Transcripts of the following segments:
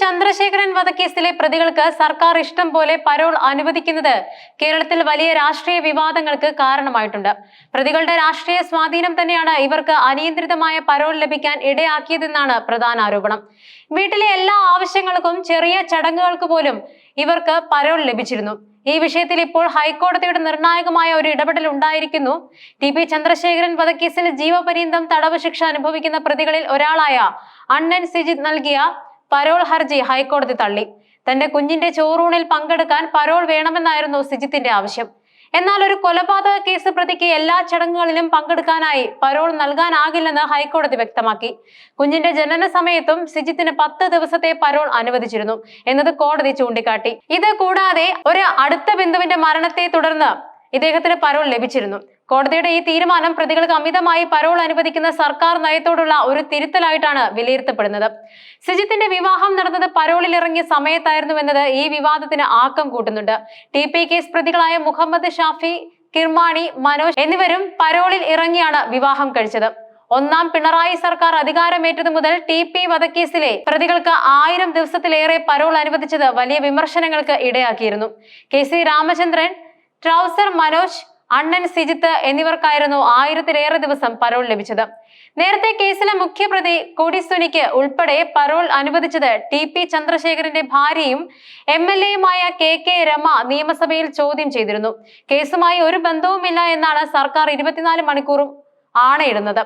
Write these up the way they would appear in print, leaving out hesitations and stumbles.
ചന്ദ്രശേഖരൻ വധക്കേസിലെ പ്രതികൾക്ക് സർക്കാർ ഇഷ്ടം പോലെ പരോൾ അനുവദിക്കുന്നത് കേരളത്തിൽ വലിയ രാഷ്ട്രീയ വിവാദങ്ങൾക്ക് കാരണമായിട്ടുണ്ട്. പ്രതികളുടെ രാഷ്ട്രീയ സ്വാധീനം തന്നെയാണ് ഇവർക്ക് അനിയന്ത്രിതമായ പരോൾ ലഭിക്കാൻ ഇടയാക്കിയതെന്നാണ് പ്രധാന ആരോപണം. വീട്ടിലെ എല്ലാ ആവശ്യങ്ങൾക്കും ചെറിയ ചടങ്ങുകൾക്ക് പോലും ഇവർക്ക് പരോൾ ലഭിച്ചിരുന്നു. ഈ വിഷയത്തിൽ ഇപ്പോൾ ഹൈക്കോടതിയുടെ നിർണായകമായ ഒരു ഇടപെടൽ ഉണ്ടായിരിക്കുന്നു. ടി പി ചന്ദ്രശേഖരൻ വധക്കേസിൽ ജീവപര്യന്തം തടവ് ശിക്ഷ അനുഭവിക്കുന്ന പ്രതികളിൽ ഒരാളായ അണ്ണൻ സിജിത്ത് നൽകിയ പരോൾ ഹർജി ഹൈക്കോടതി തള്ളി. തന്റെ കുഞ്ഞിന്റെ ചോറൂണിൽ പങ്കെടുക്കാൻ പരോൾ വേണമെന്നായിരുന്നു സിജിത്തിന്റെ ആവശ്യം. എന്നാൽ ഒരു കൊലപാതക കേസ് പ്രതിക്ക് എല്ലാ ചടങ്ങുകളിലും പങ്കെടുക്കാനായി പരോൾ നൽകാനാകില്ലെന്ന് ഹൈക്കോടതി വ്യക്തമാക്കി. കുഞ്ഞിന്റെ ജനന സമയത്തും സിജിത്തിന് 10 ദിവസത്തെ പരോൾ അനുവദിച്ചിരുന്നു എന്നത് കോടതി ചൂണ്ടിക്കാട്ടി. ഇത് കൂടാതെ ഒരു അടുത്ത ബന്ധുവിന്റെ മരണത്തെ തുടർന്ന് ഇദ്ദേഹത്തിന് പരോൾ ലഭിച്ചിരുന്നു. കോടതിയുടെ ഈ തീരുമാനം പ്രതികൾക്ക് അമിതമായി പരോൾ അനുവദിക്കുന്ന സർക്കാർ നയത്തോടുള്ള ഒരു തിരുത്തലായിട്ടാണ് വിലയിരുത്തപ്പെടുന്നത്. സിജിത്തിന്റെ വിവാഹം നടന്നത് പരോളിൽ ഇറങ്ങിയ സമയത്തായിരുന്നുവെന്നത് ഈ വിവാദത്തിന് ആക്കം കൂട്ടുന്നുണ്ട്. ടി പി കേസ് പ്രതികളായ മുഹമ്മദ് ഷാഫി, കിർമാണി, മനോജ് എന്നിവരും പരോളിൽ ഇറങ്ങിയാണ് വിവാഹം കഴിച്ചത്. ഒന്നാം പിണറായി സർക്കാർ അധികാരമേറ്റതു മുതൽ ടി പി വധക്കേസിലെ പ്രതികൾക്ക് 1000 ദിവസത്തിലേറെ പരോൾ അനുവദിച്ചത് വലിയ വിമർശനങ്ങൾക്ക് ഇടയാക്കിയിരുന്നു. K C Ramachandran, trouser Manoj, അണ്ണൻ സിജിത്ത് എന്നിവർക്കായിരുന്നു 1000-ലേറെ ദിവസം പരോൾ ലഭിച്ചത്. നേരത്തെ കേസിലെ മുഖ്യപ്രതി കൊടിസുനിക്ക് ഉൾപ്പെടെ പരോൾ അനുവദിച്ചത് ടി പി ചന്ദ്രശേഖരന്റെ ഭാര്യയും MLA-യുമായ കെ രമ നിയമസഭയിൽ ചോദ്യം ചെയ്തിരുന്നു. കേസുമായി ഒരു ബന്ധവുമില്ല എന്നാണ് സർക്കാർ 24 മണിക്കൂറും ആണയിടുന്നത്.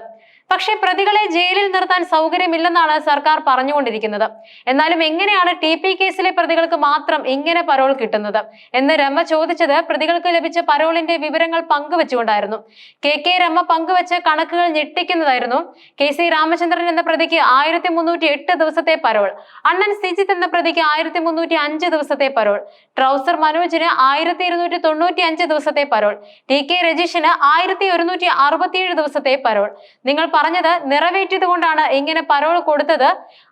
പക്ഷേ പ്രതികളെ ജയിലിൽ നിർത്താൻ സൗകര്യമില്ലെന്നാണ് സർക്കാർ പറഞ്ഞുകൊണ്ടിരിക്കുന്നത്. എന്നാലും എങ്ങനെയാണ് ടി പി കേസിലെ പ്രതികൾക്ക് മാത്രം ഇങ്ങനെ പരോൾ കിട്ടുന്നത് എന്ന് രമ ചോദിച്ചത് പ്രതികൾക്ക് ലഭിച്ച പരോളിന്റെ വിവരങ്ങൾ പങ്കുവെച്ചുകൊണ്ടായിരുന്നു. കെ രമ പങ്കുവെച്ച കണക്കുകൾ ഞെട്ടിക്കുന്നതായിരുന്നു. കെ സി രാമചന്ദ്രൻ എന്ന പ്രതിക്ക് 1308 ദിവസത്തെ പരോൾ, അണ്ണൻ സിജിത്ത് എന്ന പ്രതിക്ക് 1305 ദിവസത്തെ പരോൾ, ട്രൗസർ മനോജിന് 1295 ദിവസത്തെ പരോൾ, ടി രജീഷിന് 1167 ദിവസത്തെ പരോൾ. നിങ്ങൾ പറഞ്ഞത് നിറവേറ്റിയതുകൊണ്ടാണ് ഇങ്ങനെ പരോൾ കൊടുത്തത്,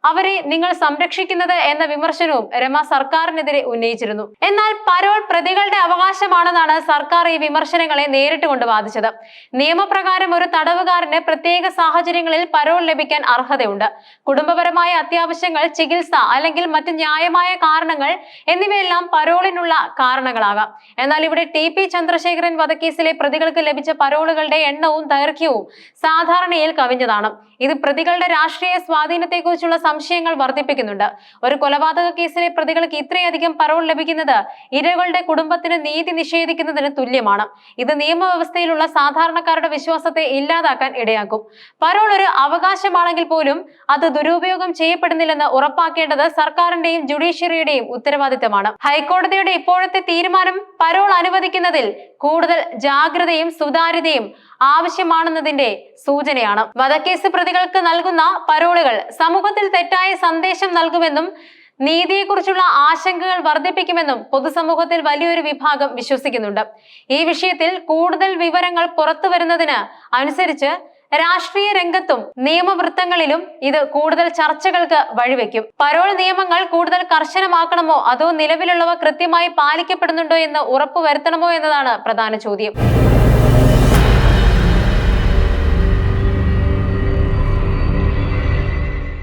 അവരെ നിങ്ങൾ സംരക്ഷിക്കുന്നത് എന്ന വിമർശനവും രമ സർക്കാരിനെതിരെ ഉന്നയിച്ചിരുന്നു. എന്നാൽ പരോൾ പ്രതികളുടെ അവകാശമാണെന്നാണ് സർക്കാർ ഈ വിമർശനങ്ങളെ നേരിട്ട് കൊണ്ട് വാദിച്ചത്. നിയമപ്രകാരം ഒരു തടവുകാരന് പ്രത്യേക സാഹചര്യങ്ങളിൽ പരോൾ ലഭിക്കാൻ അർഹതയുണ്ട്. കുടുംബപരമായ അത്യാവശ്യങ്ങൾ, ചികിത്സ അല്ലെങ്കിൽ മറ്റ് ന്യായമായ കാരണങ്ങൾ എന്നിവയെല്ലാം പരോളിനുള്ള കാരണങ്ങളാകാം. എന്നാൽ ഇവിടെ ടി പി ചന്ദ്രശേഖരൻ വധക്കേസിലെ പ്രതികൾക്ക് ലഭിച്ച പരോളുകളുടെ എണ്ണവും ദൈർഘ്യവും സാധാരണയിൽ കവിഞ്ഞതാണ്. ഇത് പ്രതികളുടെ രാഷ്ട്രീയ സ്വാധീനത്തെക്കുറിച്ചുള്ള സംശയങ്ങൾ വർദ്ധിപ്പിക്കുന്നുണ്ട്. ഒരു കൊലപാതക കേസിലെ പ്രതികൾക്ക് ഇത്രയധികം പരോൾ ലഭിക്കുന്നത് ഇരകളുടെ കുടുംബത്തിന് നീതി നിഷേധിക്കുന്നതിന് തുല്യമാണ്. ഇത് നിയമവ്യവസ്ഥയിലുള്ള സാധാരണക്കാരുടെ വിശ്വാസത്തെ ഇല്ലാതാക്കാൻ ഇടയാക്കും. പരോൾ ഒരു അവകാശമാണെങ്കിൽ പോലും അത് ദുരുപയോഗം ചെയ്യപ്പെടുന്നില്ലെന്ന് ഉറപ്പാക്കേണ്ടത് സർക്കാരിന്റെയും ജുഡീഷ്യറിയുടെയും ഉത്തരവാദിത്തമാണ്. ഹൈക്കോടതിയുടെ ഇപ്പോഴത്തെ തീരുമാനം പരോൾ അനുവദിക്കുന്നതിൽ കൂടുതൽ ജാഗ്രതയും സുതാര്യതയും ആവശ്യമാണെന്നതിന്റെ സൂചനയാണ്. വധക്കേസ് പ്രതികൾക്ക് നൽകുന്ന പരോളുകൾ സമൂഹത്തിൽ തെറ്റായ സന്ദേശം നൽകുമെന്നും നീതിയെക്കുറിച്ചുള്ള ആശങ്കകൾ വർദ്ധിപ്പിക്കുമെന്നും പൊതുസമൂഹത്തിൽ വലിയൊരു വിഭാഗം വിശ്വസിക്കുന്നുണ്ട്. ഈ വിഷയത്തിൽ കൂടുതൽ വിവരങ്ങൾ പുറത്തു വരുന്നതിന് അനുസരിച്ച് രാഷ്ട്രീയ രംഗത്തും നിയമവൃത്തങ്ങളിലും ഇത് കൂടുതൽ ചർച്ചകൾക്ക് വഴിവെക്കും. പരോൾ നിയമങ്ങൾ കൂടുതൽ കർശനമാക്കണമോ അതോ നിലവിലുള്ളവ കൃത്യമായി പാലിക്കപ്പെടുന്നുണ്ടോ എന്ന് ഉറപ്പുവരുത്തണമോ എന്നതാണ് പ്രധാന ചോദ്യം.